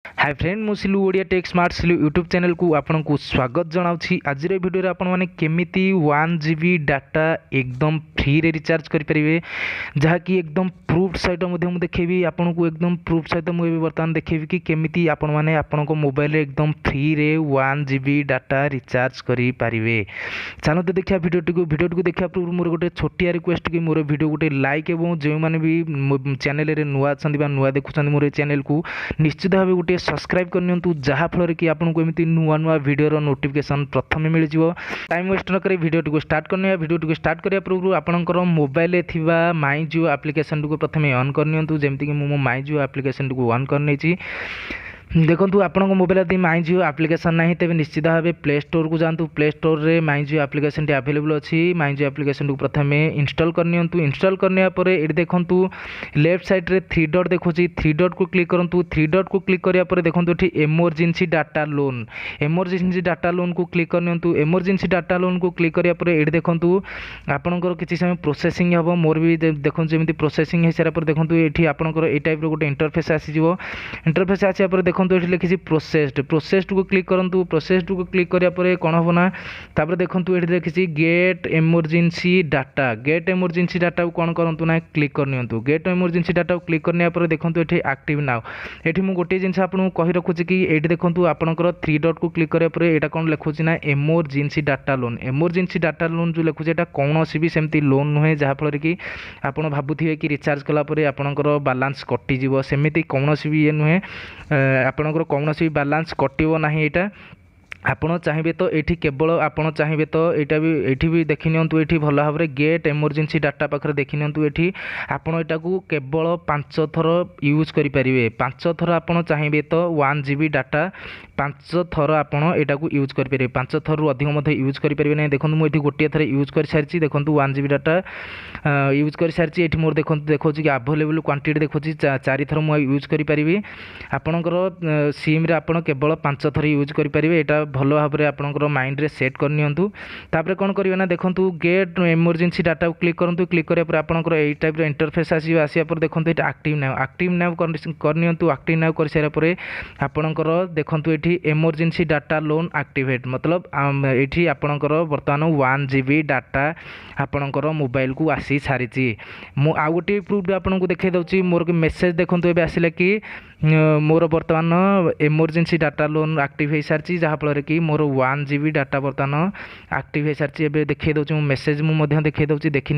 हाय friend मु Silu Odia tech smart Silu YouTube channel को आपको स्वागत जनाऊँगी। आज वीडियो आपण मैंने केमिति 1 GB डाटा एकदम फ्री रे रिचार्ज करेंगे जहाँकि एकदम प्रूफ सहित मुझे देखेबी आपन को एकदम प्रूफ सहित मुझे बर्तमान देखेबी कि केमिति आपण मैंने आपण मोबाइल एकदम फ्री रे 1 GB डाटा रिचार्ज करेंगे। चलते देखा वीडियो को देखा पूर्व मोर गोटे छोटिया रिक्वेस्ट कि मोर वीडियो गोटे लाइक और जो मैंने भी चैनल रे नुआ अच्छा नुआ देखुं मोर चैनल को निश्चित भाव गोटे सब्सक्राइब करनियंतु जहाँफल कि आपको एमती नुआ नुआ वीडियो नोटिफिकेशन प्रथम मिल जाव। टाइम वेस्ट न करी वीडियो को स्टार्ट करने वीडियो स्टार्ट करने पूर्व आपंकर मोबाइल थिबा माई जियो एप्लिकेशन को प्रथम ऑन करनियंतु जेमती कि मो माई जियो एप्लिकेशन को ऑन करनी। देखो आपण मोबाइल यदि माई जियो एप्लिकेशन ना तेज निश्चित भाव प्ले स्टोर को जातु। प्ले स्टोर रे माई जियो एप्लिकेशन टी अवेलेबल अच्छी। माई जियो एप्लिकेशन को प्रथम इंस्टॉल करनियंतु। इंस्टॉल करने पर ये देखु लेफ्ट साइड रे 3 डॉट देखुँ 3 डॉट को क्लिक करूँ। 3 डॉट को क्लिक कराया देखो ये इमरजेंसी डाटा लोन को क्लिक करनियंतु। इमरजेंसी डाटा लोन को क्लिक कराया ये देखु आपंकर किसी समय प्रोसेसिंग हम मोर भी देखो जमी प्रोसेसिंग हो सारा देखो ये आपंकर ये टाइप गोटे इंटरफेस आसीज। इंटरफेस आसापर देखो तो ये लिखी प्रोसेस्ड को क्लिक करूँ। प्रोसेस्ड को क्लिक कराया कौन हम ना तापर देखो ये लिखी गेट इमरजेंसी डाटा को कौन करूँ ना क्लिक करनी। गेट इमरजेंसी डाटा को क्लिक करने देखो ये एक्टिव नाउ। ये मुझे गोटे जिन आपको कही रखुच्छी कि ये देखो आपंकर 3 डॉट को क्लिक कराया यहाँ कौन लिखुच्छी ना इमरजेंसी डाटा लोन जो लिखुच्छे यहाँ कौन भी सेमती लोन नुहे जहाँफल कि आपड़ भावुए कि रिचार्ज कलापर आपंकर बालांस कटिज सेमती कौन भी ये नुहे आपणकर कौन भी बालांस कटो ना। यहाँ आपण चाहिए तो ये केवल आपण चाहिए तो यहाँ भी देखी ये भल भाव में गेट इमरजेंसी डाटा पाखे देखी ये आपड़ यहाँ को केवल 5 थर यूज करेंगे। 5 थर आपड़ चाहिए तो 1 GB डाटा 5 थर आपड़ यहाँ को यूज करेंगे। 5 थर रु अधिक यूज करेंगे ना। देखो मुझे गोटे थर यूज कर सारी देखो 1 GB डाटा यूज कर सारी ये मोर देखो देखो कि अवेलेबल क्वांटिटी देखो 4 थर मुझे यूज करेंगे। आपणकर सिम रे आपड़ केवल 5 थर यूज करेंगे। यहाँ भल भाव में आपंकर माइंड रे सेट करनियंतु। तापर कौन करिवे ना देखो गेट इमरजेंसी डाटा को क्लिक करूँ। क्लिक कराया आपंकर यही टाइप इंटरफेस आसिया पर देखो ये एक्टिव नाउ करनियंतु। एक्टिव नाउ कर सारापर आपंकर देखो ये इमरजेंसी डाटा लोन एक्टिवेट मतलब ये आपंकर बर्तमान 1 GB डाटा आपंकर मोबाइल को आसी सारी। मु आउ गोटे प्रूफ आपको देखा दूसरी मोर मेसेज देखो ये आसला कि मोर बर्तमान इमरजेंसी डाटा लोन एक्टिव हो सारी जहाँफल कि मोर 1 GB डाटा बर्तमान एक्टिव हो सारी। देखिए दूसरी मेसेज मुझे देखिए दूसरी देखी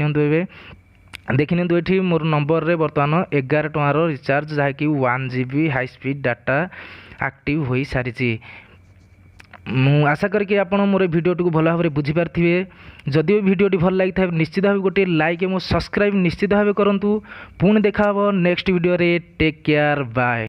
ये मोर नंबर रे बर्तमान 11 टंकार रिचार्ज जहाँकि 1 GB high speed data active हो सारी। मु आशा करके आप मोर वीडियो को भल भाव में बुझीपारे। जदि वीडियो भल लगी था निश्चित भाव गोटे लाइक और सब्सक्राइब निश्चित भाव करूँ। पुणी देखा नेक्स्ट वीडियो रे। Take care bye.